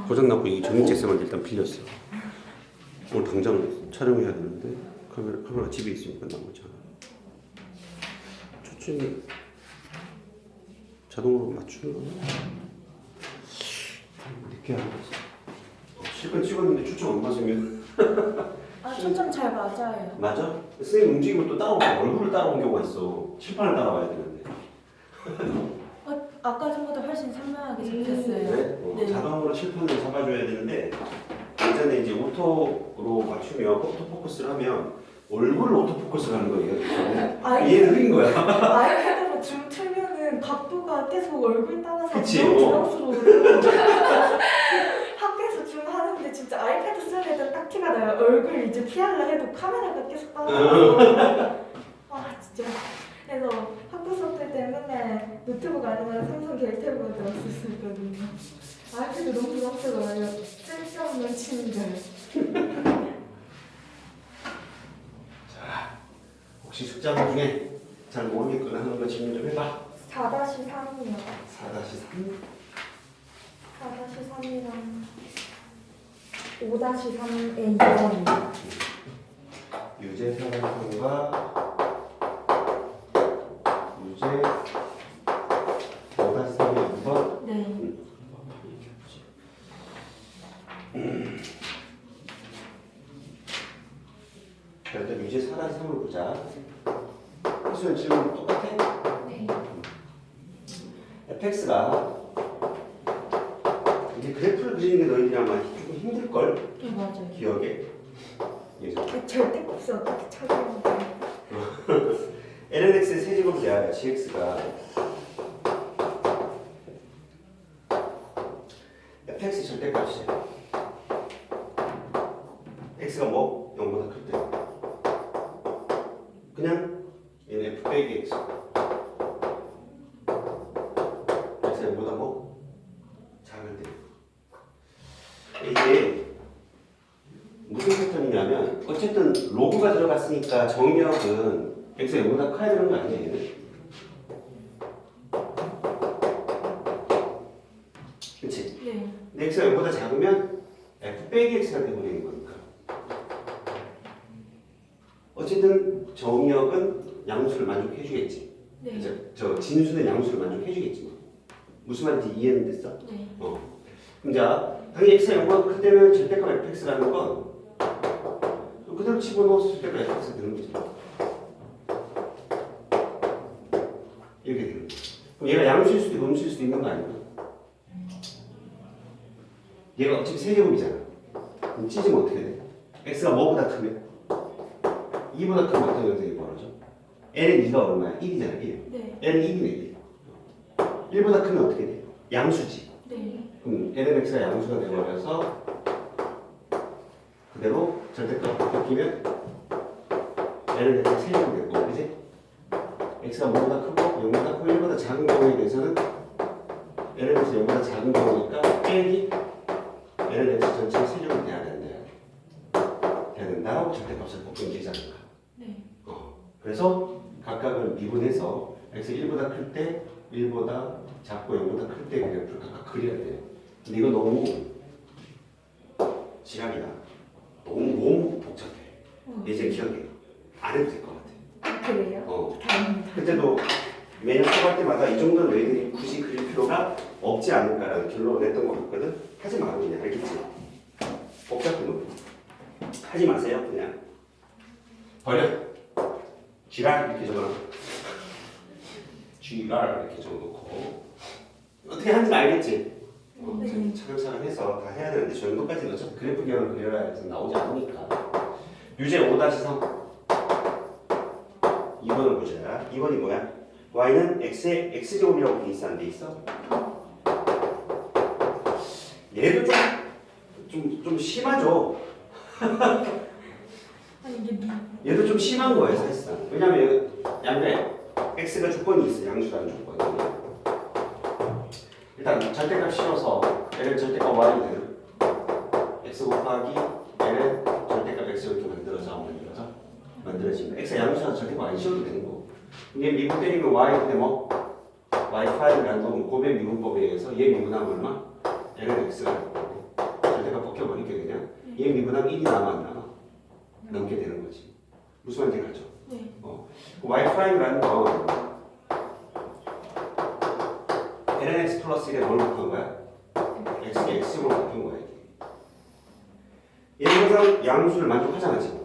고장났고 이 전기책상을 일단 빌렸어. 오늘 당장 촬영해야 되는데 카메라 집에 있으니까 나오잖아. 초점이 자동으로 맞추는 거야? 이렇게 하는 거지. 실컷 찍었는데 초점 안 맞으면 아, 초점 잘 맞아요. 맞아? 선생님 움직이면 또 따라오고 얼굴을 따라온 경우가 있어. 칠판을 따라와야 되는데. 아까 전보다 훨씬 선명하게 잡혔어요. 네? 네. 자동으로 칠판을 잡아줘야 되는데 예전에 이제 오토로 맞추면 오토포커스를 하면 얼굴을 오토포커스를 하는 거예요. 얘는 흐린 거야. 아이패드로 줌 틀면은 각도가 계속 얼굴 따라서 그치, 너무 부담스러워요. 학교에서 줌 하는데 진짜 아이패드 쓰는 애들 딱 티가 나요. 얼굴 이제 피하려 해도 카메라가 계속 따라서 아 진짜. 그래서 학교 수업 때 맨날 노트북 아니면 삼성 갤탭으로 들었었거든요. 아이패드 너무 부담스러워요. 쓸데없는 친절. 자, 혹시 숫자 중에 잘 모르겠거나 하는 거 질문 좀 해봐. 4-3이요. 4-3? 4-3이랑 5-3의 2번이요. 유제 사단과 유제 5-3의 2번? 네. 일단 유제 4-3을 보자. 수연 질문 똑같아? 네. fx가 이게 그래프를 그리는 게 너희들이 아마 조금 힘들걸? 네, 맞아요. 기억에. 그래서 절대값이 어떻게 찾아야 돼요? lnx의 세제곱 대하여 gx가 fx 절대값이야. x가 뭐? 0보다 클 때. 그냥 얘는 f 빼기 x. x가 0보다 뭐? 작을 때. 이게 무슨 패턴이냐면 어쨌든 로그가 들어갔으니까 정의역은 x가 0보다 커야 되는 거 아니야 얘는? 그치? 네. 근데 x가 0보다 작으면 f 빼기 x가 되버리는 거니까 어쨌든 정의역은 양수를 만족해주겠지. 네. 저 진수는 양수를 만족해주겠지 뭐. 무슨 말인지 이해는 됐어? 네. 그럼 자 당연히 x가 0보다 클 때는 절대값 fx라는 건 그대로 집어넣어서 절대값 fx가 되는 거죠. 이렇게 되는 거죠. 그럼 얘가 양수일 수도 있고 음수일 수도 있는 거 아닌가? 얘가 어차피 세제곱이잖아. 그럼 찢으면 어떻게 돼? x가 뭐보다 크면? 2보다 크면 어떤 현상이 벌어져? l은 2가 얼마야? 1이잖아 1. 네. l은 1이네 1. 1보다 크면 어떻게 돼? 양수지. 네. 그럼 ln x가 양수가 되어버려서 그대로 절대값 바뀌면 ln x가 세제곱이 되고 그지? x가 뭐보다 크고 0보다 크고 1보다 작은 경우에 대해서는 ln x 0보다 작은 경우니까 빼기 ln x 전체가 세제곱이 돼야 된다. 돼야 된다라고 절대값을 곱하면 되지 않을까? 네. 그래서 각각을 미분해서 x 1보다 클 때 1보다 작고 0보다 클 때 그래프를 각각 그려야 돼. 근데 이거 너무 지랄이다. 너무 복잡해. 이제 기억해. 안 해도 될 것 같아. 그래요? 다행입니다. 그때도 매년 수업할 때마다 이 정도는 너희들이 굳이 그릴 필요가 없지 않을까라는 결론을 냈던 것 같거든. 하지 마 그냥 알겠지? 복잡한 거 하지 마세요 그냥. 버려. 지랄 이렇게 적어놔. 지랄 이렇게 적어놓고 어떻게 하는지 알겠지? 네. 차근차근 해서 다 해야 되는데 저 정도까지는 어차피 그래프 기억을 그려야 해서 나오지 않으니까. 유제 5-3 2번을 보자. 2번이 뭐야? y는 x의 x제곱이라고 돼 있어 안 돼 있어? 얘도 좀 심하죠? 아니 이게 얘도 좀 심한 거예요 사실상. 왜냐면 양변에 x가 조건이 있어. 양수라는 조건이. 일단 절대값 씌워서 l은 절대값 y이 되는 x 곱하기 l은 절대값 x 이렇게 만들어지면 x가 양수라서 절대값 y 씌워도 되는 거고. 얘 미분 때리면 y 근데 뭐 y 파이라는 건 고배 미분법에 의해서 얘 미분하면 얼마? l은 x가 되는 거고. 0.2보다 1이 남아 안 남아? 넘게 되는 거지. 무슨 말인지 가죠? 네. y 프라임이라는 건 lnx 플러스 1에 뭘 곱한 거야? x가 x로 바뀐 거야 이게. 얘는 항상 양수를 만족하잖아 지금.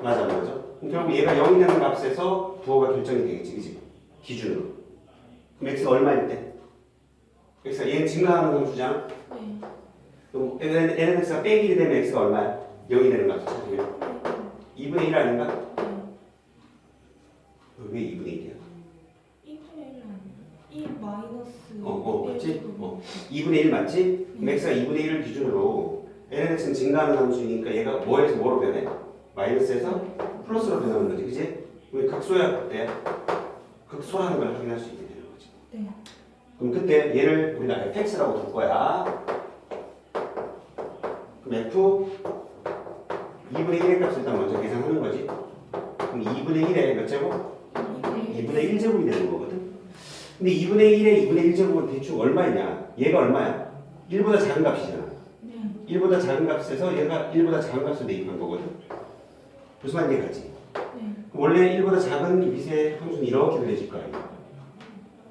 맞아 안 맞아? 그럼 결국 얘가 0이 되는 값에서 부호가 결정이 되겠지 그치? 기준으로. 그럼 x가 얼마일 때? x가 얘는 증가하는 함수잖아? 네. 그럼 lnx가 빼기 1이 되면 x가 얼마야? 0이 되는 값이 찾으면 2분의 1 아닌가? 왜 2분의 1이야? 2분의 1은 2 마이너스 그렇지? 2분의 1 맞지? 그럼 x가 2분의 1을 기준으로 lnx는 증가하는 함수니까 얘가 뭐에서 뭐로 변해? 마이너스에서 플러스로 변하는 거지, 그치? 우리 극소야 그때 극소라는 걸 확인할 수 있게 되는 거지. 네. 그럼 그때 얘를 우리가 fx라고 둘 거야. 그럼 f 2분의 1의 값을 일단 먼저 계산하는 거지. 그럼 2분의 1에 몇 제곱? 2분의 1제곱이 되는 거거든. 근데 2분의 1에 2분의 1제곱은 대충 얼마냐? 얘가 얼마야? 1보다 작은 값이잖아. 네. 1보다 작은 값에서 얘가 1보다 작은 값을 대입한 거거든. 무슨 말인지 알지? 네. 원래 1보다 작은 미세 함수는 이렇게 그려질 거 아니야.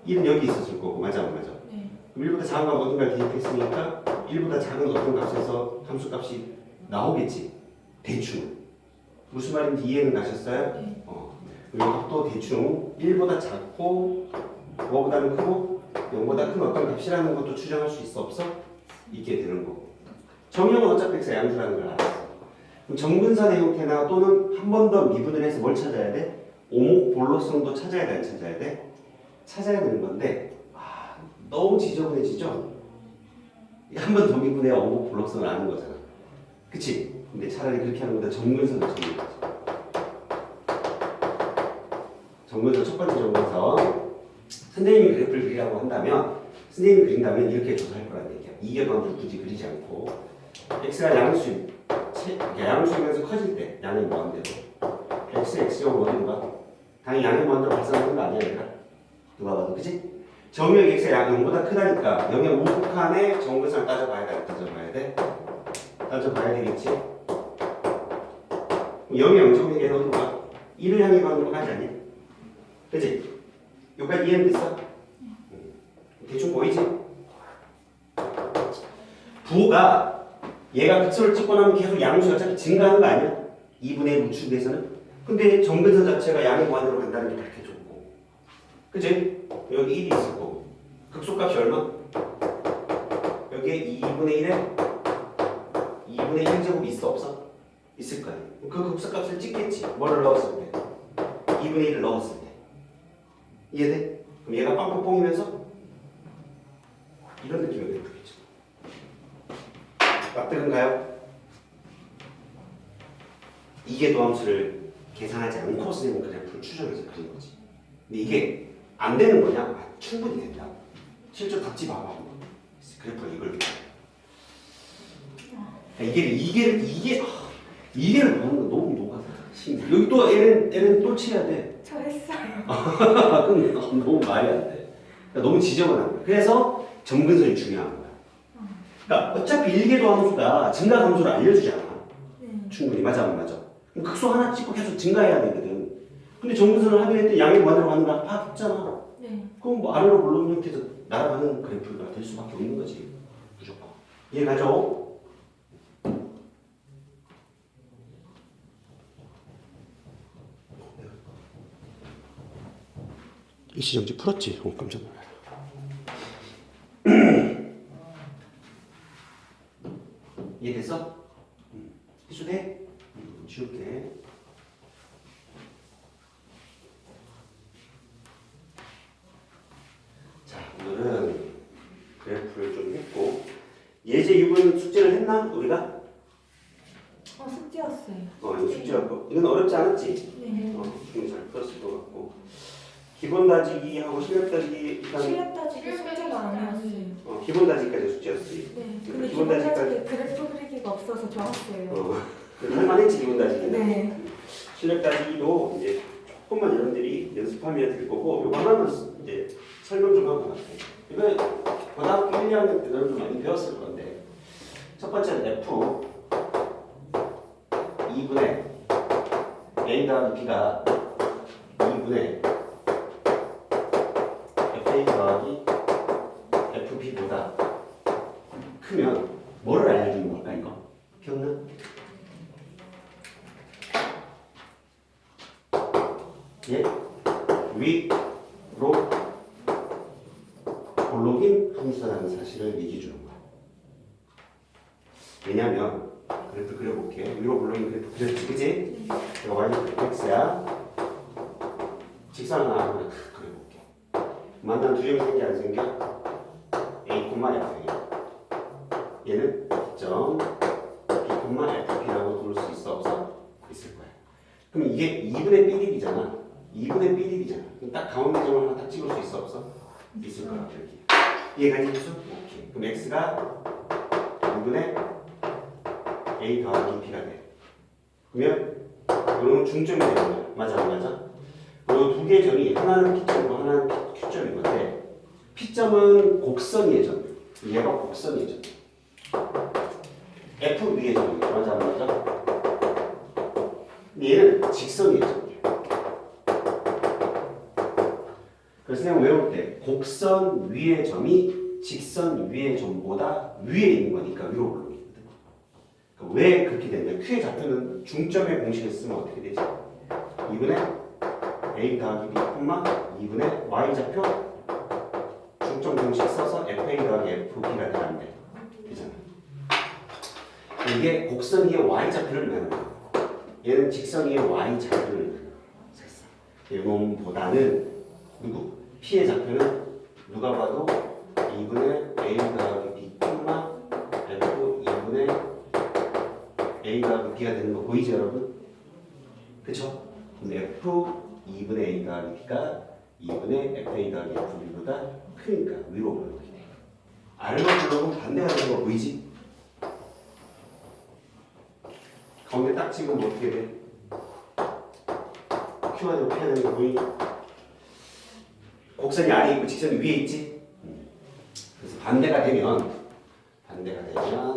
1은 여기 있었을 거고, 맞아, 맞아. 네. 그럼 1보다 작은 값 어딘가 대입했으니까 1보다 작은 어떤 값에서 함수 값이 나오겠지. 대충. 무슨 말인지 이해는 가셨어요? 네. 이것도 대충 1보다 작고 5보다는 크고 0보다 큰 어떤 값이라는 것도 추정할 수 있어 없어? 있게 되는 거고. 정형은 어차피 x가 양수라는 걸 알았어. 그럼 정근선의 형태나 또는 한 번 더 미분을 해서 뭘 찾아야 돼? 오목볼로성도 찾아야 돼, 안 찾아야 돼? 찾아야 되는 건데 너무 지저분해지죠? 한 번 더 미분해야 오목볼로성을 아는 거잖아. 그치? 근데 차라리 그렇게 하는 것보다 정근선을 찾는 거지. 정근선 첫 번째 정근선 선생님이 그래프를 그리라고 한다면 선생님이 그린다면 이렇게 조사할 거란 얘기야. 이격관을 굳이 그리지 않고 x가 양수이면서 커질 때 양이 무한대로 x, x제곱 어디로 가? 당연히 양이 무한대로 발생하는 거 아니야 얘들아? 누가 봐도 그치? 정역 x가 0보다 크다니까 0의 우극한의 정근선을 따져봐야 돼? 따져봐야 돼? 따져봐야 되겠지? 0의 0제곱에는 어디로 가? 1을 향해 가는 거 가지 않니? 그치? 여기까지 이해는 됐어? 대충 보이지? 부호가 얘가 극소를 찍고 나면 계속 양수가 어차피 증가하는 거 아니야? 2분의 1 우측에서는? 근데 정근선 자체가 양의 무한대로 간다는 게 밝혀졌고 그치? 여기 1이 있을 거고 극소값이 얼마? 여기에 2분의 1에 2분의 1제곱이 있어 없어? 있을 거야. 그 극소값을 찍겠지. 뭐를 넣었을 때? 2분의 1을 넣었을 때. 이해돼? 그럼 얘가 빵빵뽕이면서 이런 느낌이 되겠죠. 납득은가요? 이계도함수를 계산하지 않고 선생님 그래프를 추정해서 그린 거지. 근데 이게 안 되는 거냐? 충분히 된다. 실제 답지 봐봐. 그래프가 이걸 이게를 보는 거 너무 녹아서 여기 또 L은 또 쳐야 돼. 저 했어요. 그럼 너무 말이 안 돼. 그러니까 너무 지저분한 거야. 그래서 점근선이 중요한 거야. 그러니까 어차피 일계도 함수가 증가 함수를 알려주잖아. 충분히 맞아 안 맞아? 그럼 극소 하나 찍고 계속 증가해야 되거든. 근데 점근선을 하긴 했더니 양이 무한대로 가는 거 파악했잖아. 네. 그럼 뭐 아래로 물론 형태에서 날아가는 그래프가 될 수밖에 없는 거지. 무조건. 이해가죠? 일시정지 풀었지? 깜짝 놀라라. 이해됐어? 희수돼? 지울게. 자, 오늘은 그래프를 좀 했고 예제 6은 숙제를 했나? 우리가? 숙제였어요. 이거 숙제였고 이건 어렵지 않았지? 네. 충분히 잘 풀었을 것 같고 기본 다지기하고 실력 다지기 일단 실력 따지기 숙제가 아니었어요. 기본 다지기까지 숙제였지. 네. 근데 기본 기본 다지기까지 따지기 그래프 그리기가 없어서 좋았어요. 할만했지 기본 다지기는. 네. 실력 따지기도 이제 조금만 여러분들이 연습하면 될 거고 이거 하나만 이제 설명 좀 하고 갈게요. 이거 고등학교 1, 2학년 때 너는 좀 많이 배웠을 건데 첫 번째는 F 2분의 A 더하기 B가 2분의 FA 더하기 FB보다 크면 뭐를 알려주는 걸까 이거? 기억나? 예? 위로 볼록인 함수라는 사실을 얘기해주는 거야. 왜냐면 그래프 그려볼게. 위로 볼록인 그래프 그렸지, 그치? 이거 y는 x야. 직선을 하나 그려볼게. 만난 두 점이 생겨 안 생겨? a, f 얘는 점 b, fp라고 부를 수 있어 없어? 있을 거야. 그럼 이게 2분의 b1이잖아. 2분의 b1이잖아. 그럼 딱 가운데 점을 하나 딱 찍을 수 있어 없어? 있을 거야. 이렇게. 이해가 되겠어? 오케이. 그럼 x가 2분의 a 더하기 b가 돼. 그러면 이런 중점이 되는 거야. 맞아, 안 맞아? 그리고 두 개의 점이 하나는 P점이고 하나는 Q점인 건데 P점은 곡선이의 점. 얘가 곡선이의 점. F 위의 점. 맞아, 안 맞아? 얘는 직선이의 점. 그래서 그냥 외울 때 곡선 위의 점이 직선 위의 점보다 위에 있는 거니까 위로 올라오거든. 그러니까 왜 그렇게 되냐? Q의 좌표는 중점의 공식을 쓰면 어떻게 되지? 2분의 A 더하기 B, 2분의 Y 좌표 중점 공식 써서 FA 더하기 FB가 되면 돼. 되잖아. 이게 곡선 위의 Y 좌표를 내는 거야. 얘는 직선 위의 Y 좌표를 내는 거야. 이놈보다는 누구? P의 좌표는 누가 봐도 2분의 A 더하기 B, F 2분의 A 더하기 B가 되는 거 보이죠, 여러분? 그쵸? 근데 F 2분의 A 더하기 B가 2분의 FA 더하기 FB보다 크니까 위로 올라오게 돼. 아래로 올라오면 반대가 되는 거 보이지? 가운데 딱 찍으면 어떻게 돼? Q가 되고 P가 되는 거 보이니? 곡선이 아래 있고 직선이 위에 있지? 그래서 반대가 되면 아보는 된다.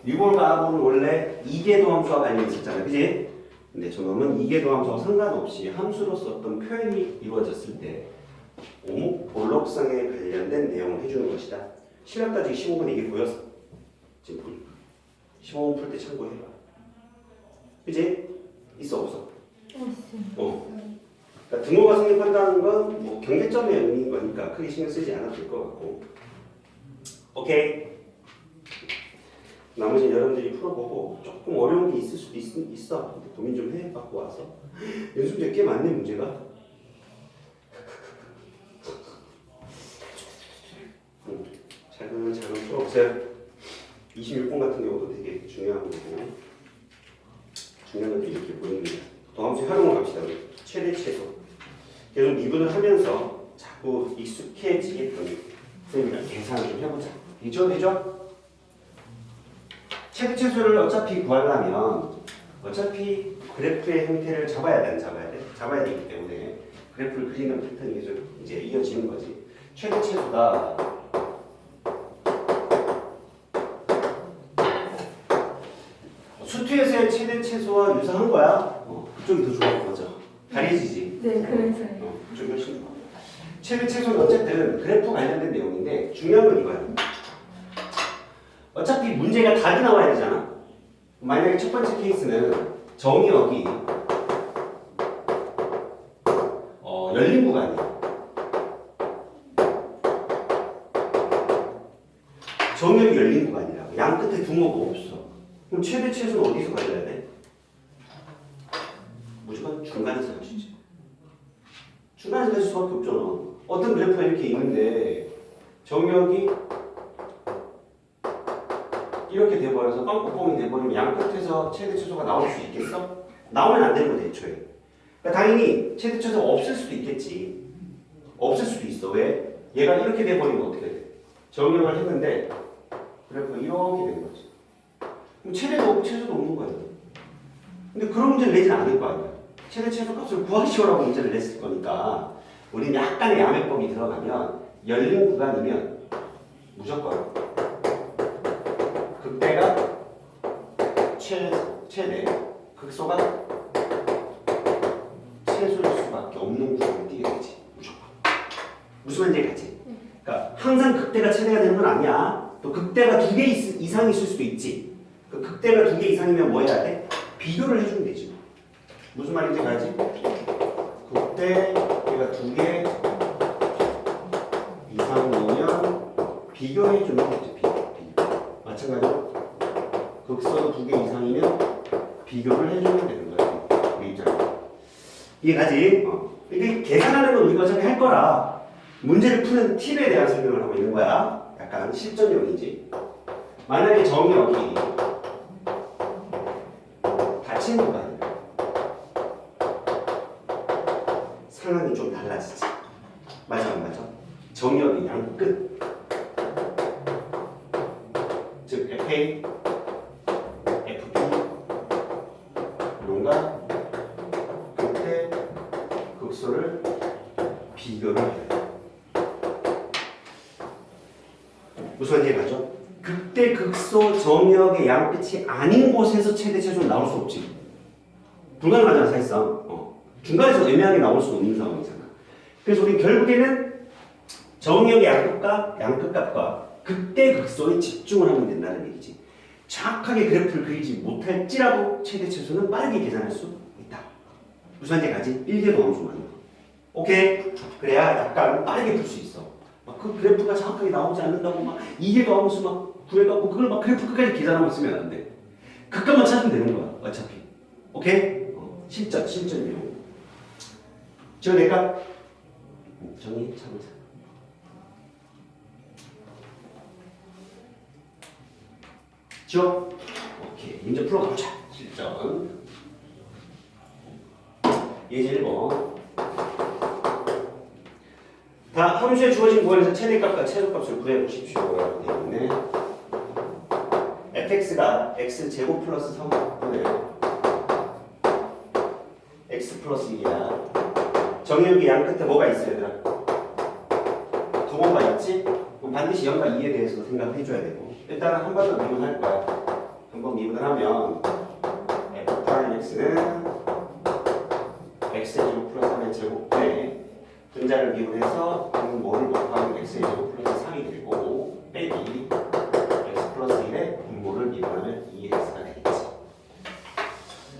리볼과 아보는 원래 이계도 함수와 관련이 있었잖아, 그지? 근데 저놈은 이계도 함수와 상관없이 함수로서 어떤 표현이 이루어졌을 때 오목 볼록성에 관련된 내용을 해주는 것이다. 시간 따지기 15분 이게 보였어. 지금 보니까 15분 풀 때 참고해봐. 그지? 있어 없어? 그러니까 등호가 성립한다는 건 뭐 경계점의 의미인 거니까 크게 신경 쓰지 않아도 될 것 같고. 오케이. 나머지는 여러분들이 풀어보고 조금 어려운 게 있을 수도 있어. 고민 좀 해갖고 와서. 연습제 꽤 많네 문제가. 차근차근 풀어보세요. 26번 같은 경우도 되게 중요한 거고. 중요한 것들이 이렇게 보입니다. 도함수 활용을 합시다. 최대 최소. 계속 미분을 하면서 자꾸 익숙해지게끔 선생님이랑 계산을 좀 해보자. 되죠? 최대 최소를 어차피 구하려면 어차피 그래프의 형태를 잡아야 돼. 잡아야 되기 때문에 그래프를 그리는 패턴이 계속 이제 이어지는 거지. 최대 최소가 수투에서의 최대 최소와 유사한 거야. 그쪽이 더 좋아 보죠. 가려지지. 네, 그래서요. 그쪽이 훨씬 좋아. 최대 최소는 어쨌든 그래프 관련된 내용인데 중요한 건 이거야. 어차피 문제가 답이 나와야 되잖아. 만약에 첫 번째 케이스는 정의역이 열린 구간이야. 정의역이 열린 구간이라고. 양 끝에 등호가 없어. 그럼 최대 최소는 어디서 가져야 돼? 무조건 중간에서 가시지. 중간에서 가실 수밖에 없잖아. 어떤 그래프가 이렇게 있는데 정의역이 이렇게 돼버려서 빵꾸뻥이 돼버리면 양 끝에서 최대 최소가 나올 수 있겠어? 나오면 안 되는 거지 애초에. 그러니까 당연히 최대 최소가 없을 수도 있겠지. 없을 수도 있어. 왜? 얘가 이렇게 돼버리면 어떻게 돼? 정의역을 했는데 그래프가 이렇게 된 거지. 그럼 최대도 없고 최소도 없는 거야. 근데 그런 문제를 내진 않을 거 아니야. 최대 최소 값을 구하시오라고 문제를 냈을 거니까 우리는 약간의 야매법이 들어가면 열린 구간이면 무조건 극대가 최대, 극소가 최소일 수밖에 없는 구간을 띄게 되지. 무조건. 무슨 말인지 알지? 그러니까 항상 극대가 최대가 되는 건 아니야. 또 극대가 2개 이상이 있을 수도 있지. 그 극대가 2개 이상이면 뭐 해야 돼? 비교를 해주면 되지. 무슨 말인지 알지? 극대가 2개 이상이면 비교해주면 되지. 비교. 마찬가지로 극소도 2개 이상이면 비교를 해주면 되는 거야. 우리 입장에. 이해가지? 이게 계산하는 건 우리가 어차피 할 거라 문제를 푸는 팁에 대한 설명을 하고 있는 거야. 약간 실전용이지. 만약에 정역이 닫힌 구간이야. 상황이 좀 달라지지. 맞아 안 맞아? 정역이 양 끝. 즉 FA, FB, 롱과 극대, 극소를 비교를 해야 돼. 무슨 말인지 가죠? 극대, 극소, 정역의 양끝이 아닌 곳에서 최대, 최소는 나올 수 없지. 불가능하잖아 사실상. 중간에서 애매하게 나올 수 없는 상황이잖아. 그래서 우리 결국에는 정역의 양끝값과 극대, 극소에 집중을 하면 된다는 얘기지. 정확하게 그래프를 그리지 못할지라도 최대, 최소는 빠르게 계산할 수 있다. 무슨 말인지 가지? 1개 도함수만. 오케이? 그래야 약간 빠르게 풀 수 있어. 막 그 그래프가 정확하게 나오지 않는다고 막 2개 도함수 막 구해갖고 그걸 막 그래프 끝까지 계산하고 있으면 안 돼. 극값만 찾으면 되는 거야 어차피. 오케이? 실전이요. 저 내가 정리 참자. 죠? 오케이. 문제 풀어가보자. 실전. 예제 1번. 다 함수에 주어진 구간에서 최대값과 최소값을 구해보십시오. 라고 되어 있네. fx가 x제곱 플러스 3분의 x 플러스 1이야. 정의역이 양 끝에 뭐가 있어 얘들아? 두 번가 있지? 그럼 반드시 0과 2에 대해서도 생각을 해줘야 되고 일단은 한 번 더 미분할 거야. 한 번 미분을 하면 f 프라임 x는 x제곱 플러스 3의 제곱에 분자를 미분해서 분모를 곱하면 x제곱 플러스 3이 되고 빼기 x 플러스 1의 분모를 미분하면 2x가 되겠지.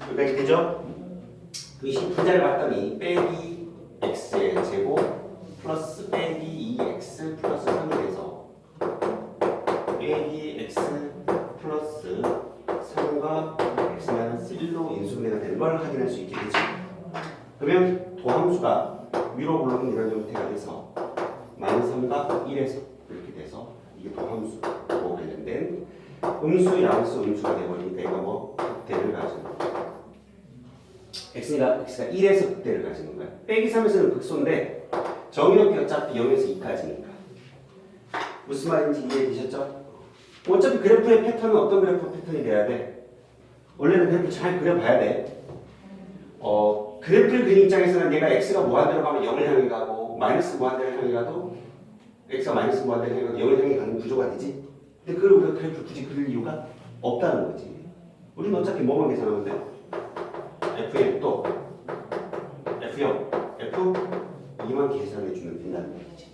여기까지 되죠? 그 분자를 봤더니 빼기 x의 제곱 플러스 빼기 2x 플러스 3이 돼서 빼기 x 플러스 3과 x-1로 인수분해가 되는 걸 확인할 수 있게 되지. 그러면 도함수가 위로 올라오는 이런 형태가 돼서 -3과 1에서 이렇게 돼서 이게 도함수고 관련된 음수, 양수, 음수가 되버리니까 이거 뭐 극대를 가지는 x가 1에서 극대를 가지는 거야. 빼기 3에서는 극소인데 정의역이 어차피 0에서 2까지니까 무슨 말인지 이해되셨죠? 어차피 그래프의 패턴은 어떤 그래프 패턴이 돼야 돼? 원래는 그래프 잘 그려봐야 돼. 그래프를 그린 입장에서는 내가 x가 무한대로 가면 0을 향해 가고 마이너스 무한대로 향해 가도 x가 마이너스 무한대로 향해 가도 0을 향해 가는 구조가 되지. 근데 그걸 우리가 그래프를 굳이 그릴 이유가 없다는 거지. 우리는 어차피 뭐만 계산하면 돼? F에 또 F0, F 2만 계산해주면 된다는 얘기지.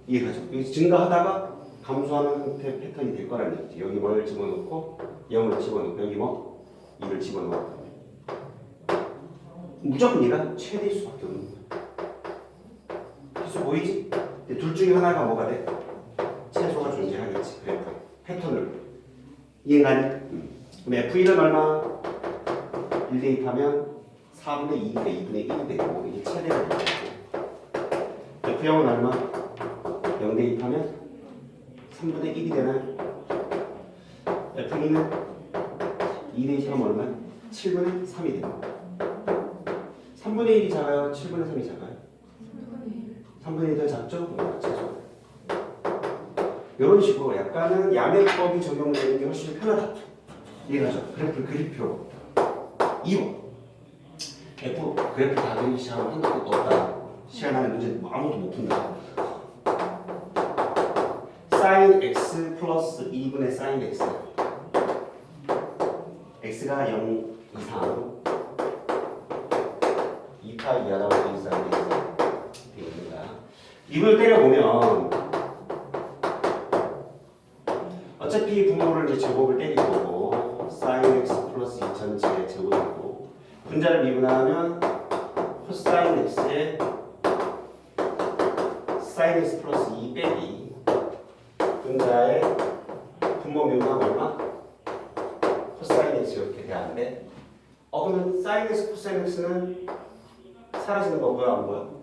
이해가죠? 여기서 증가하다가 감소하는 형태 패턴이 될 거라는 얘기지. 여기 뭘 집어넣고 0을 집어넣고 여기 뭐 2를 집어넣고 무조건 얘가 최대일 수밖에 없는 거야. 그래서 보이지? 근데 둘 중에 하나가 뭐가 돼? 최소가 존재하겠지. 그래프 패턴을 이해가니? 그럼 F1은 얼마? 1 대입하면 4분의 2대 2분의 1이 되고 이게 최대가 되고 F0은 얼마? 0 대입하면 3분의 1이 되나요? F2는 2 대입하면 얼마? 7분의 3이 되고 3분의 1이 작아요? 7분의 3이 작아요? 3분의 1이 더 작죠? 최소. 이런 식으로 약간은 야매법이 적용되는 게 훨씬 편하다. 이해가죠? 그래프를 그릴 필요가 없다. 2번 F 그래프 다 그리기 시작하면 한도 끝도 없다. 시간 안에 문제 뭐 아무도 못 푼다. sin x 플러스 2분의 sin x. x가 0 이상으로 2파 이하라고 되어 있는 거야. 이걸 때려보면 어차피 분모를 이제 제곱을 때릴 거고 sin x 플러스 2 전체의 제곱이고 분자를 미분하면 cosine x에 sin x 플러스 2 빼기 분자의 분모 미분하면 얼마? cosine x 이렇게 돼야하는데 그러면 sin x, cosine x는 사라지는 거 보여 안 보여?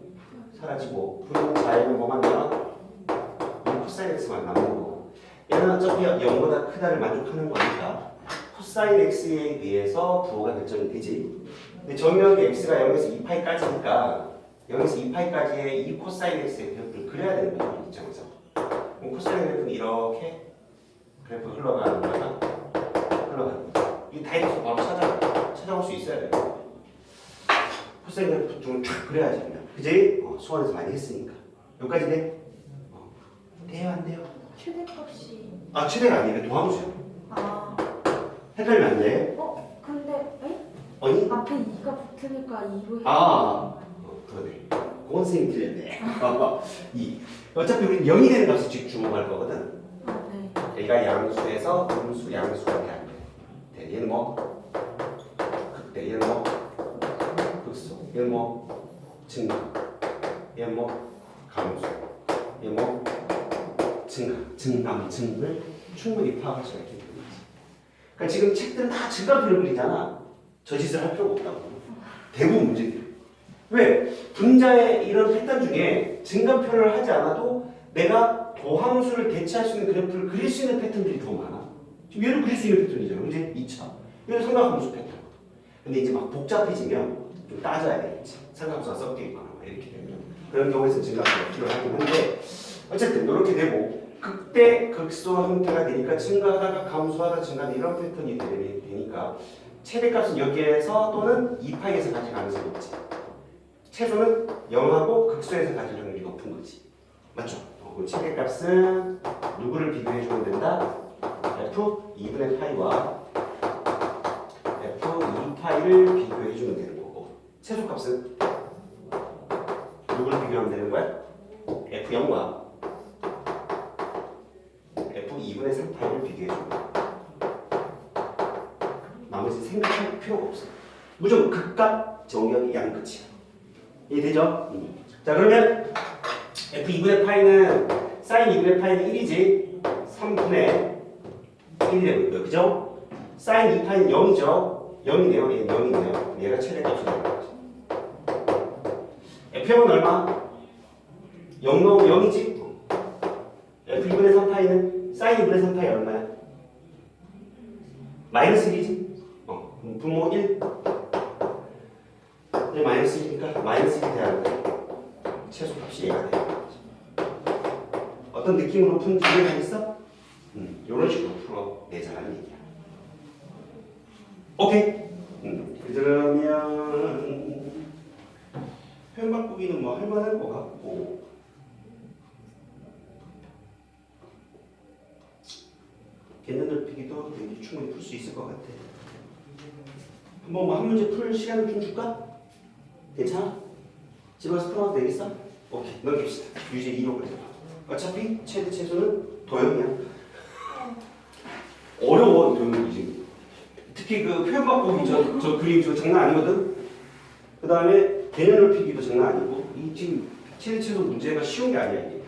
사라지고 분자에는 뭐만 남아? cosine x만 남는 거고 얘는 어차피 0보다 크다를 만족하는 거니까 cosine x에 의해서 부호가 결정이 되지. 근데 정명이 x가 0에서 2파이까지니까 0에서 2파이까지의 이 cosine x의 그래프를 그려야 되는 거야 이 입장에서. 그럼 cosine 그래프는 이렇게 그래프 흘러가는 거야. 흘러가는 거야. 이 다이렉트로 바로 찾아올 수 있어야 돼. cosine 그래프 좀 쫙 그려야지 그냥. 그지? 수원에서 많이 했으니까. 여기까지 돼? 돼요 안 돼요? 최대값이 최대가 아니고 도함수야. 아 헷갈리면 안 돼. 근데 아니? 앞에 2가 붙으니까 2로 그러네. 그건 선생님이 틀렸네. 어차피 우리는 0이 되는 값을 지금 주목할 거거든. 네. 얘가 양수에서 음수, 양수가 돼야 돼. 얘는 뭐? 극대. 얘는 뭐? 극소. 얘는 뭐? 증가. 얘는 뭐? 감수. 얘는 뭐? 증감, 증을 충분히 파악할 수가 있기 때문이지. 그러니까 지금 책들은 다 증가표를 그리잖아. 저 짓을 할 필요가 없다고. 대부분 문제들. 왜? 분자의 이런 패턴 중에 증가표를 하지 않아도 내가 도함수를 대체할 수 있는 그래프를 그릴 수 있는 패턴들이 더 많아. 지금 얘를 그릴 수 있는 패턴이잖아. 이제 2차. 얘는 삼각함수 패턴. 근데 이제 막 복잡해지면 좀 따져야 되겠지. 삼각함수가 섞여 있거나 이렇게 되면. 그런 경우에서 증가표가 필요하긴 한데 어쨌든 이렇게 되고 극대 극소화 형태가 되니까 증가하다가 감소하다 증가하는 이런 패턴이 되니까 최대값은 여기에서 또는 2파이에서 가질 가능성이 있지. 최소는 0하고 극소에서 가질 확률이 높은 거지. 맞죠? 최대값은 누구를 비교해주면 된다? f 2분의 파이와 f 2파이를 비교해주면 되는 거고 최소값은 누구를 비교하면 되는 거야? f0과 f 2분의 3파이를 비교해주는 거야. 나머지 생각할 필요가 없어. 무조건 극과 정역이 양끝이야. 이해되죠? 자 그러면 f2분의 파이는 sin 2분의 파이는 1이지 3분의 1이 되고 있고요. 그죠? sin 2파이는 0이죠? 0이네요. 얘는 0이네요. 얘가 최대값이 되는 거죠. f0은 얼마? 0 넣으면 0이지? f2분의 3파이는 sin 2분의 3파이 얼마야? 마이너스 1이지? 분모 1 마이너스 1이니까 마이너스 1이 돼야 하는데 최소값이 얘가 돼요. 어떤 느낌으로 푼지 이해가겠어? 이런 식으로 풀어내자는 얘기야. 오케이? 그러면 표현 바꾸기는 뭐 할만할 것 같고 개념 넓히기도 충분히 풀 수 있을 것 같아. 한번 뭐 한 문제 풀 시간을 좀 줄까? 괜찮아? 집에 가서 풀어도 되겠어? 오케이, 넘깁시다. 유제 2로 그려. 어차피 최대 최소는 도형이야. 어려워, 도형이 지금. 특히 그 표현 바꾸기 저 그림 저 장난 아니거든? 그 다음에 개념 넓히기도 장난 아니고, 이 지금 최대 최소 문제가 쉬운 게 아니야, 이게.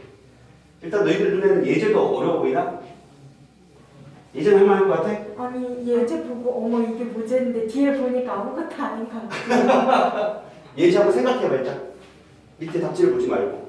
일단 너희들 눈에는 예제도 어려워 보이나? 예제는 할만할 것 같아? 아니 예제 보고 어머 이게 뭐지 했는데 뒤에 보니까 아무것도 아닌 것 같아. 예제 한번 생각해봐 일단. 밑에 답지를 보지 말고.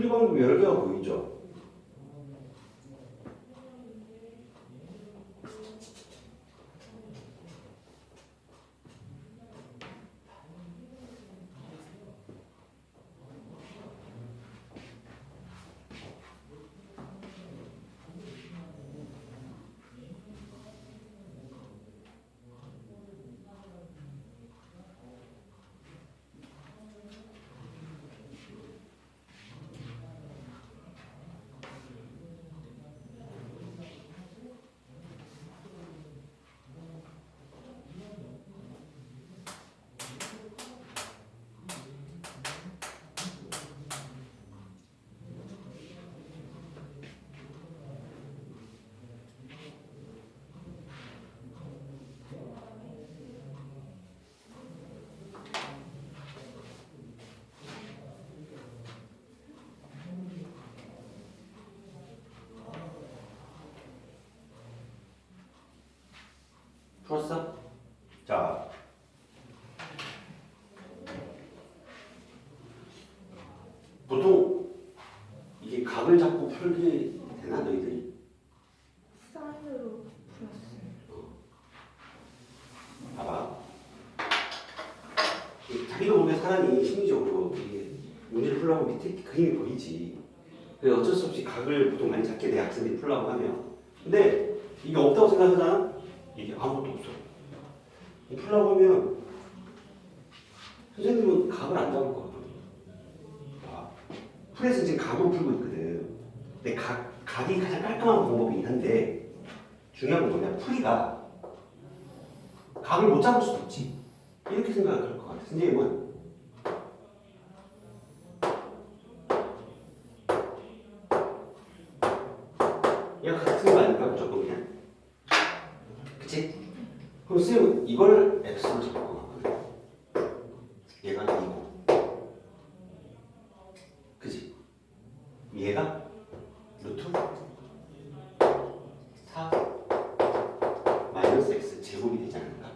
풀이 방법이 여러 개가 보이죠? 풀었어? 자, 보통 이게 각을 잡고 풀게 되나 너희들이? 사인으로 풀었어요. 봐봐. 자기도 모르게 사람이 심리적으로 이게 문제를 풀려고 밑에 그림이 보이지. 그래서 어쩔 수 없이 각을 보통 많이 잡게 돼 학생들이 풀려고 하면. 근데 이게 없다고 생각하잖아? 이게 아무것도 없어. 풀려고 하면 선생님은 각을 안 잡을 것 같거든. 풀에서 지금 각으로 풀고 있거든. 근데 각이 가장 깔끔한 방법이긴 한데 중요한 건 뭐냐? 풀이가 각을 못 잡을 수도 있지. 이렇게 생각할 것 같아. 선생님은 얘가 같은 거 아닐까? 무조건 그냥. 그치? 그럼 선생님은 이걸 x로 잡을 것 같거든. 얘가 2고 그치? 얘가 루트 4 마이너스 x 제곱이 되지 않을까?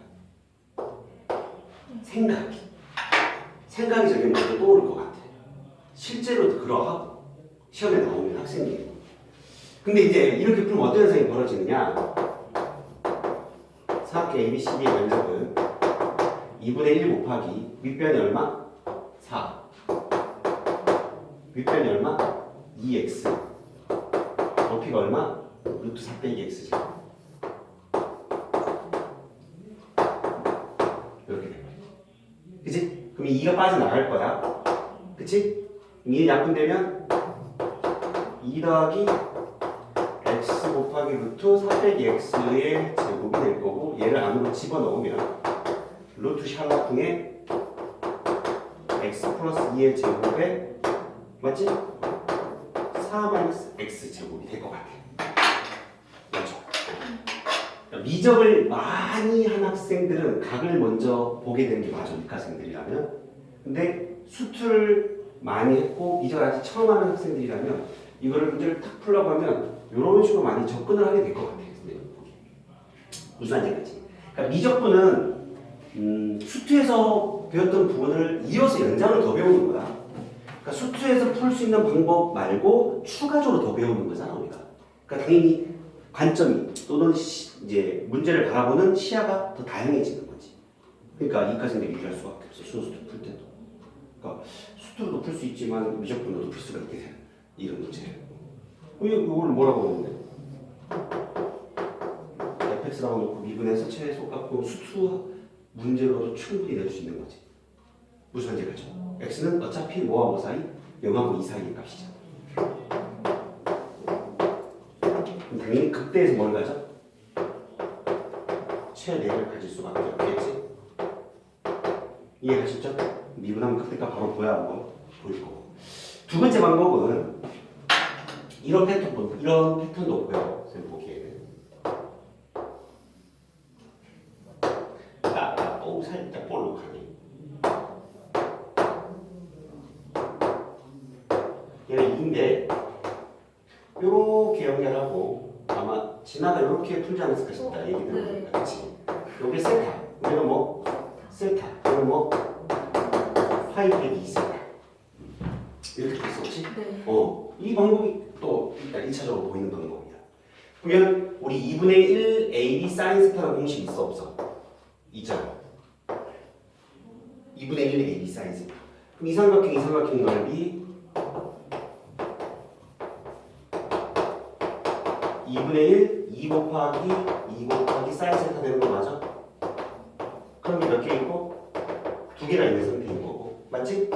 생각이 저게 먼저 떠오를 것 같아. 실제로도 그러하고 시험에 나오는 학생들이. 근데 이제 이렇게 풀면 어떤 현상이 벌어지느냐? 사각형 ABCD의 면적은 2분의 1 곱하기 윗변이 얼마? 4 윗변이 얼마? 2x 높이가 얼마? 루트 4 빼기 x죠. 이렇게 된 거야. 그치? 그럼 이 2가 빠져나갈 거야. 그치? 2는 약분되면 2 더하기 x 곱하기 루트 4 빼기 x의 제곱이 될 거고 얘를 안으로 집어넣으면 루트 샬라풍의 x 플러스 2의 제곱에 맞지? 4 마이너스 x 제곱이 될 것 같아. 맞죠? 미적을 많이 한 학생들은 각을 먼저 보게 되는 게 맞아, 이과생들이라면. 근데 수투를 많이 했고 미적을 아직 처음 하는 학생들이라면 이거를 문제를 탁 풀려고 하면 이런 식으로 많이 접근을 하게 될 것 같아요. 무슨 말인지. 그러니까 미적분은 수투에서 배웠던 부분을 이어서 연장을 더 배우는 거야. 그러니까 수투에서 풀 수 있는 방법 말고 추가적으로 더 배우는 거잖아, 우리가. 그러니까 당연히 관점이 또는 이제 문제를 바라보는 시야가 더 다양해지는 거지. 그러니까 이과생들이 유리할 수밖에 없어. 수투 풀 때도. 그러니까 수투로도 풀 수 있지만 미적분으로도 풀 수가 있게 되는 이런 문제예요. 이걸 뭐라고 하는데? fx라고 놓고 미분해서 최소 값고 수투 문제로도 충분히 낼 수 있는 거지. 무슨 말인지 알죠? x는 어차피 뭐와 뭐 사이? 0하고 2 사이의 값이잖아. 그럼 당연히 극대에서 뭘 가져? 최대를 가질 수밖에 없겠지. 이해가셨죠? 미분하면 극대가 바로 보여야 한번 보일 거고. 두 번째 방법은 이런 패턴도 보여. 선생님 보기에는. 살짝 볼록하게. 얘는 2인데 요렇게 연결하고 아마 지나가 요렇게 풀지 않았을까 싶다. 얘기 들어보니까. 그렇지? 요게 세타. 우리는 뭐? 세타. 이건 뭐? 파이 빼기 2세타. 이렇게 풀 수 없지? 네. 이 방법이 또 일단 1차적으로 보이는 방법이야. 그러면 우리 2분의 1 AB 사인 세타라는 공식이 있어 없어? 있잖아. 2분의 1 AB 사인 세타. 그럼 이 삼각형 넓이 2분의 1 2 곱하기 사인 세타 되는 거 맞아? 그럼 몇 개 있고? 2개가 있는 상태인 거고 맞지?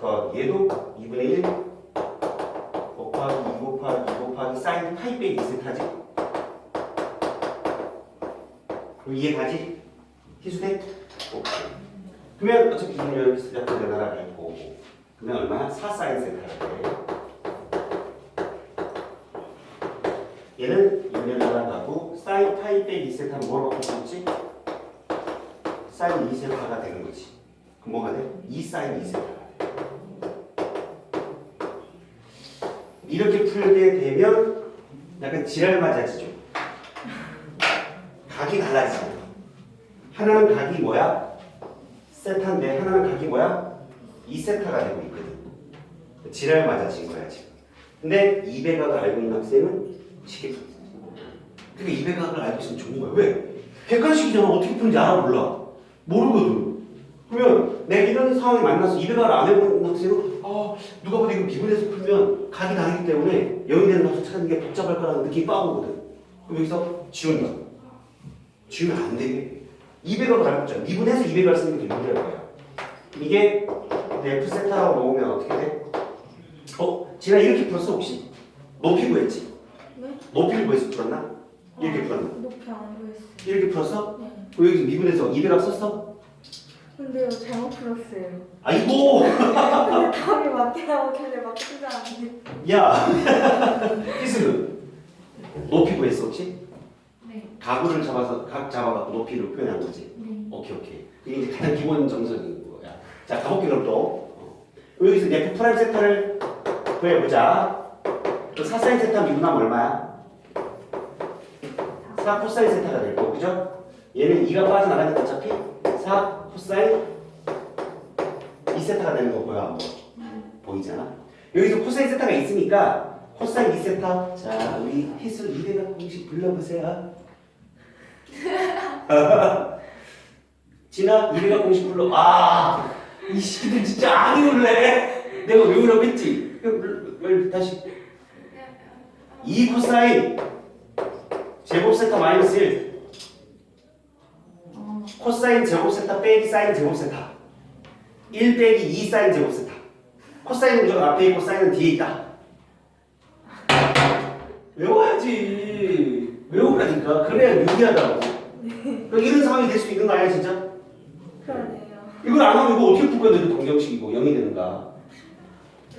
더 얘도 2분의 1 곱하기 2 곱하기 사인 파이 빼기 2세타지? 그럼 이해 가지? 희수돼? 오케이. 그러면 어차피 이는 여기서 약간 내려가라 있고 그러면 얼마야? 4 사인 세타가 돼. 얘는 1년 날아가고 사인 파이 빼기 2세타는 뭐로 바꿀 수 있지? 사인 2세타가 되는 거지. 그럼 뭐가 돼? 2 사인 2세타가 돼. 이렇게 풀게 되면 약간 지랄 맞아지죠. 각이 달라지죠. 하나는 각이 뭐야? 세타인데 하나는 각이 뭐야? 2세타가 되고 있거든. 지랄 맞아진 거야 지금. 근데 2배각을 알고 있는 학생은 쉽게 풀. 그러니까 2배각을 알고 있으면 좋은 거야. 왜? 객관식이잖아. 어떻게 푸는지 알아 몰라. 모르거든. 그러면 내가 이런 상황에 만나서 200을 안 해본 학생은 누가 보다 이거 미분해서 풀면 각이 다르기 때문에 0이 되는 값을 찾는 게 복잡할 거라는 느낌이 빠오거든. 그럼 여기서 지운다. 지우면 안 돼. 200을 알고 있잖아. 미분해서 200을 쓰는 게 더 유리할 거야. 이게 F세타라고 놓으면 어떻게 돼? 지나 이렇게 풀었어 혹시? 높이 구했지? 네? 높이를 구해서 풀었나? 이렇게 풀었나? 높이 안 보였어요. 이렇게 풀었어? 네. 그럼 여기서 미분해서 200을 썼어? 근데요 잘못 풀었어요. 아이고! 근데 답이 맞게 나오길래 막 풀지 않는데. 야! 희수는 높이 구했어 혹시? 네. 가구를 잡아서 각 잡아갖고 높이를 표현한 거지? 네. 오케이. 이게 이제 가장 기본 정석인 거야. 자 가볼게 그럼 또. 여기서 F 프라임 세타를 구해보자. 또 4사인 세타 미분하면 얼마야? 4 코사인 세타가 될 거고, 그죠? 얘는 2가 빠져나가니까 어차피 4 코사인 2세타가 되는 거 보여, 안 보여? 보이잖아? 여기서 코사인 세타가 있으니까 코사인 2세타. 자, 우리 희수 200의 공식 불러보세요. 진아, 200의 공식 불러. 이 시기들 진짜 안 외울래. 내가 외우라고 했지? 다시. 2 코사인 제곱 세타 마이너스 1 코사인 제곱 세타 빼기 사인 제곱 세타 1 빼기 2 사인 제곱 세타 코사인은 무조건 앞에 있고 사인은 뒤에 있다. 외워야지. 외우라니까. 그래야 유리하다고. 그러니까 이런 상황이 될 수 있는 거 아니야 진짜? 그러네요. 이걸 안 하면 이거 어떻게 풀 건데 그 동경식이고 0이 되는가.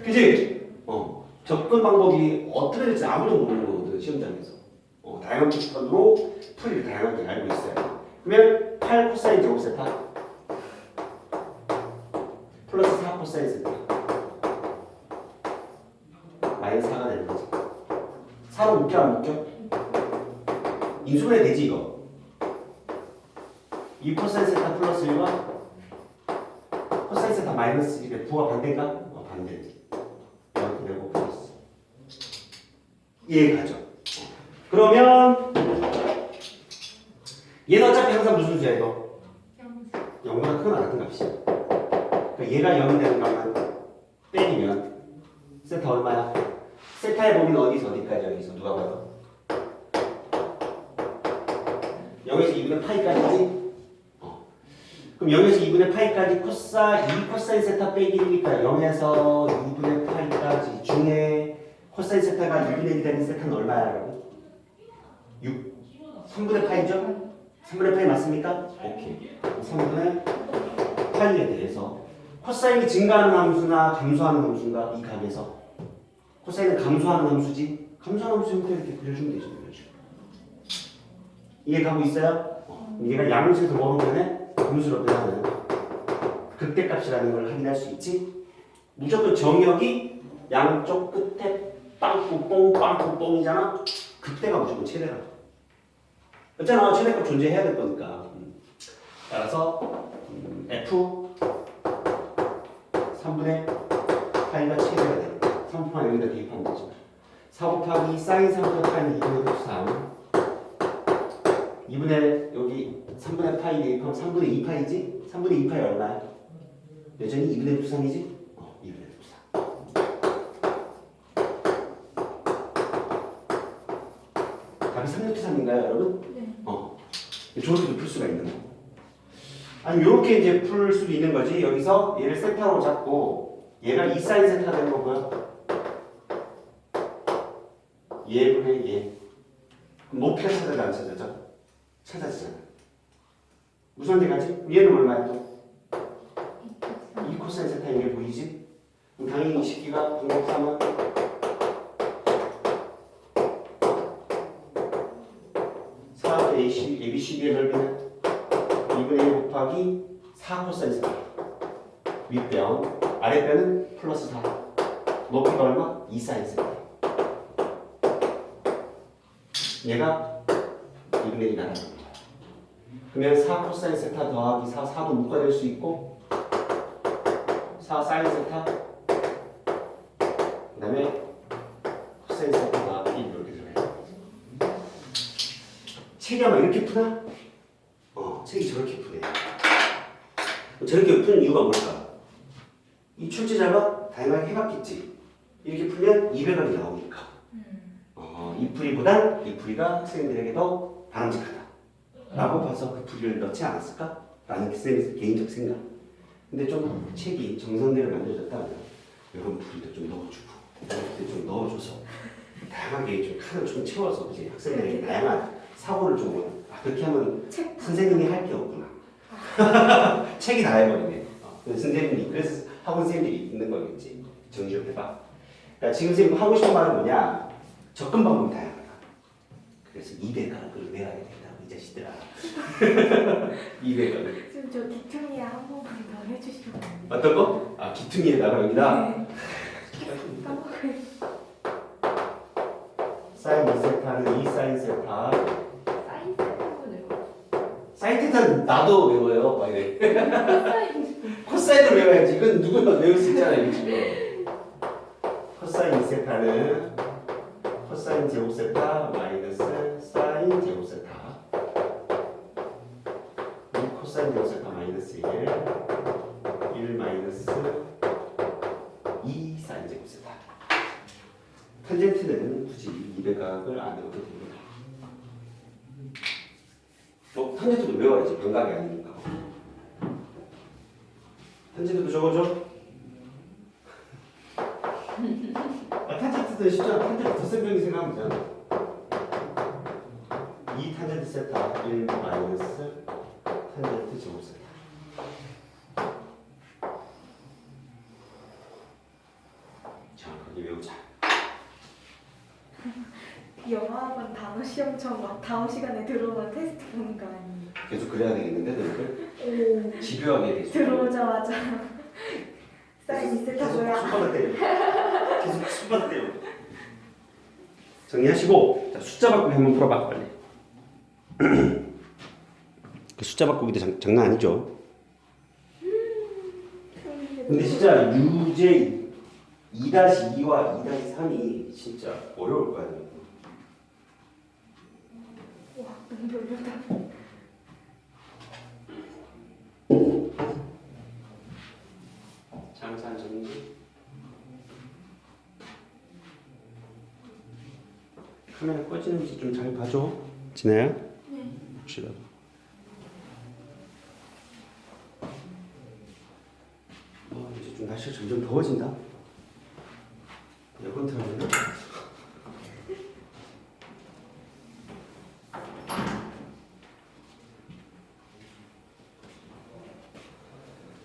그지? 접근 방법이 어떻게 될지 아무도 모르는 거거든 시험장에서. 다양한 패턴으로 풀이를 다양하게 알고 있어요. 그러면 8 코사인 제곱 세타 플러스 4 코사인 세타 마이너스 4가 되는 거지. 4로 묶여 안 묶여? 인수분해 되지 이거. 2 코사인 세타 플러스 1과 코사인 세타 마이너스 1의 부가 반대인가? 반대지. 이렇게 되고 플러스. 이해가죠? 그러면 얘는 어차피 항상 무슨 수야 이거? 0보다 크거나 같은 값이야. 그러니까 얘가 0이 되는 값만 때리면 세타 얼마야? 세타의 범위는 어디서 어디까지 여기서 누가 봐도 0에서 2분의 파이까지지? 그럼 0에서 2분의 파이까지 2 코사인 세타 빼기 1이니까 0에서 2분의 파이까지 중에 코사인 세타가 2분의 1이 되는 세타는 얼마야라고? 6. 3분의 파이죠? 3분의 파이 맞습니까? 오케이. 3분의 파이에 대해서 코사인이 증가하는 함수나 감소하는 함수인가? 이 값에서 코사인은 감소하는 함수지? 감소하는 함수 형태 이렇게 그려주면 되죠. 이해가고 있어요? 얘가 양수에서 뭐로 변해? 분수로 변하는 극대값이라는 걸 확인할 수 있지? 무조건 정역이 양쪽 끝에 빵꾸뽕 빵꾸뽕이잖아? 극대가 무조건 최대라고. 그렇잖아. 최대값 존재해야 될 거니까. 따라서 F 3분의 파이가 최대가 된다. 여기다 대입하면 되죠. 4 곱하기 사인 3분의 파이 2분의 루트 3 2분의 여기 3분의 파이 대입하면 3분의 2파이지? 3분의 2파이 얼마야? 여전히 2분의 루트 3이지? 2분의 루트 3 답이 3루트 3인가요 여러분? 네. 저렇게도 풀 수가 있는 거. 아니 요렇게 이제 풀 수도 있는 거지. 여기서 얘를 세타로 잡고 얘가 2사인 세타 되는 거고요. 얘분의 얘. 그럼 높이가 찾아져 안 찾아져? 찾아지잖아. 무슨 데 가지? 얘는 얼마야 또? 2 코사인 세타인 게 보이지? 그럼 당연히 이 식기가 방법 3은 4 ABCD의 넓이는 2분의 1 곱하기 4 코사인 세타. 윗변, 아랫변은 플러스 4. 높이가 얼마? 2 사인 세타. 얘가 2분의 1이 나라는 거야. 그러면 4 코사인 세타 더하기 4, 4도 묶어낼 수 있고 4 사인 세타 그 다음에 코사인 세타 더하기 1 이렇게 들어가요. 책이 아마 이렇게 푸나? 책이 저렇게 푸네. 저렇게 푸는 이유가 뭘까? 이 출제자가 다양하게 해봤겠지. 이렇게 풀면 200원이 나오니까. 이 풀이보단 이 풀이가 학생들에게 더 바람직하다 라고 봐서 그 풀이를 넣지 않았을까? 라는 쌤의 개인적 생각. 근데 좀 책이 정성대로 만들어졌다면 이런 풀이도 좀 넣어주고 이렇게 좀 넣어줘서 다양하게 좀 칸을 좀 채워서 이제 학생들에게 다양한 사고를 좀 그렇게 하면 선생님이 할 게 없구나. 책이 다 해버리네. 선생님이 그래서 학원 선생님들이 있는 거겠지. 정리 좀 해봐. 그러니까 지금 선생님 하고 싶은 말은 뭐냐? 접근 방법이 다양하다. 그래서 200원을 외워야 된다고 이 자식들아. 200원. 지금 저 기퉁이에 한 번만 더 해주시면 안 돼요? 어떤 거? 기퉁이에다가 여기다. 네. 까먹어요. 사인 2세타는 2 사인 세타. 사인 세타분을 사인 세타는 나도 외워요. 막 이래. 사인 코사인을 외워야지. 이건 누구나 외울 수 있잖아요. 지금. 코사인 2세타는 코사인 제곱 세타 마이너스 사인 제곱 세타. 코사인 제곱 세타 마이너스 1 마이너스 2 사인 제곱 세타. 탄젠트는 굳이 200각을 안 외워도 됩니다. 탄젠트도 외워야지. 변각이 아니니까. 탄젠트도 적어줘. 탄젠트도 쉽잖아. 탄젠트 덧셈병이 생각하면 되잖아. 2 탄젠트 세타 1 마이너스 탄젠트 제곱 세타. 정확하게 외우자. 영어학원 단어 시험처럼 막 다음 시간에 들어오면 테스트 보는 거 아니에요? 계속 그래야 되겠는데 너희들? 오. 집요하게 계속. 들어오자마자 사인 2세타고요. 손바닥 때려. 계속 손바닥 때려. 정리하시고 자, 숫자 바꾸기 한번 풀어봐 빨리. 그 숫자 바꾸기도 장난 아니죠. 근데 진짜 유제 2-2와 2-3이 진짜 어려울 거야. 와 너무 별로다. 장산 정리. 카메라 꺼지는지 좀 잘 봐줘. 진아야? 네. 혹시라도. 이제 좀 날씨가 점점 더워진다. 에어컨 틀어주나?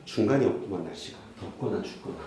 중간이 없구만 날씨가. 덥거나 춥거나.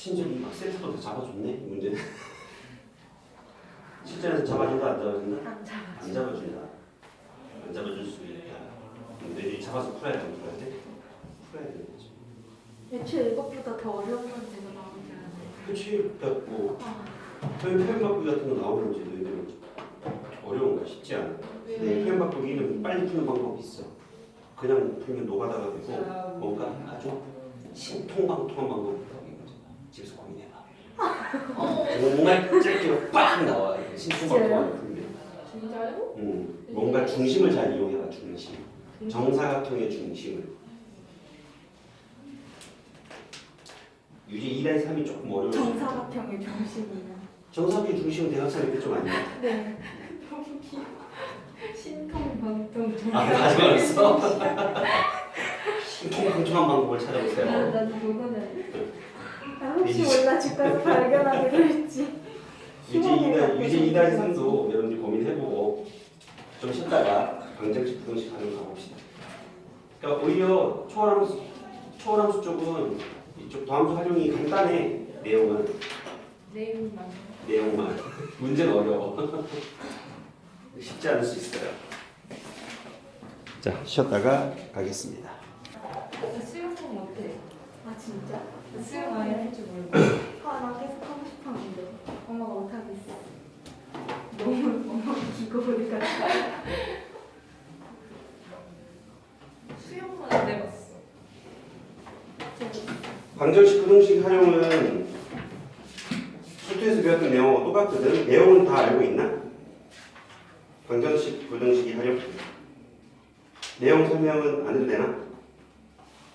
친절히 막 세트도 다 잡아줬네 문제는. 실전에서 잡아준다 안 잡아준다? 안 잡아줘. 안 잡아준다. 안 잡아줄 수 있다. 너희들이 잡아서 풀어야 돼, 풀어야 돼? 풀어야 되겠지. 애초에 이것보다 더 어려운 문제가 나오지 않아요? 그치. 그러니까 뭐 표현 바꾸기 같은 거 나오는 문제 너희들은 어려운가 싶지 않아. 네, 표현 바꾸기는 빨리 푸는 방법이 있어. 그냥 풀면 노가다가 되고 뭔가 아주 신통방통한 방법이 있다고 이거지. 집에서 고민해봐. 정말 짧게 빡 나와. 신통방통한 풀면. 진짜요? 뭔가 중심을 잘 이용해봐. 중심. 정사각형의 중심을. 유제 2단 3이 조금 어려워. 정사각형의 중심이요. 정사각형 중심은 대각선 이렇게 좀 아니야? 네. 너무 귀여워. 신통방통 아직 안 했어? 신통방통한 방법을 찾아보세요. 난 그거는 혹시 몰라 집 가서 발견하게 될지. 유제 2단 3도 여러분들 고민해보고 좀 쉬다가 방정식 부등식 하는 거 가봅시다. 그러니까 오히려 초월함수 쪽은 이쪽 도함수 활용이 간단해. 내용만 문제는 어려워. 쉽지 않을 수 있어요. 자, 쉬었다가 가겠습니다. 수영복 못해. 아 진짜? 수영 아예 할 줄 모르고. 나 계속 하고 싶었는데 엄마가 못하겠어. 너무 엄마가 기고를 가지고. 수영만 안 해봤어. 방정식 부등식 활용은 수트에서 배웠던 내용하고 똑같거든. 내용은 다 알고 있나? 방정식 부등식이 활용. 내용 설명은 안 해도 되나?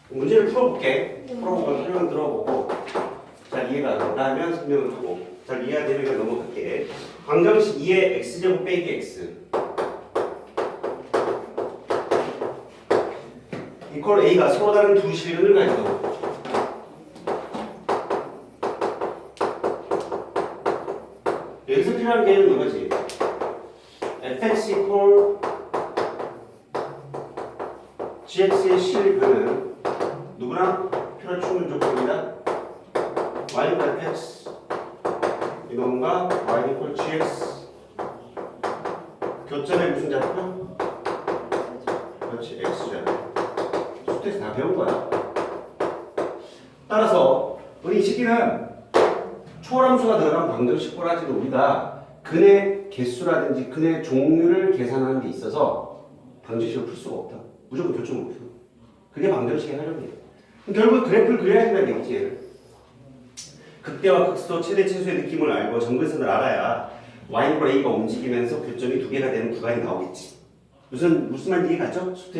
문제를 풀어볼게. 풀어보고 설명 들어보고 잘 이해가 안 된다면 설명을 하고 잘 이해가 되면 그냥 넘어갈게. 방정식 2의 x제곱 빼기 x 이퀄 a가 서로 다른 두 실근을 가지고 여기서 필요한 개념은 이거지. fx equal gx의 실근은 누구랑 표현충분 조건입니다. y equal fx 이놈과 y equal gx 교점의 무슨 좌표? 그렇지, x좌표. 수트에서 다 배운 거야. 따라서 우리 이 시기는 초월함수가 들어간 방정식 꼬라지로 우리가 근의 개수라든지 근의 종류를 계산하는 데 있어서 방정식을 풀 수가 없다. 무조건 교점을 풀어. 그게 방정식의 활용이에요. 결국 그래프를 그려야 된다는 얘기지. 극대와 극소, 최대, 최소의 느낌을 알고 정근선을 알아야 y과 a가 움직이면서 교점이 두 개가 되는 구간이 나오겠지. 무슨 말인지 이해 갔죠?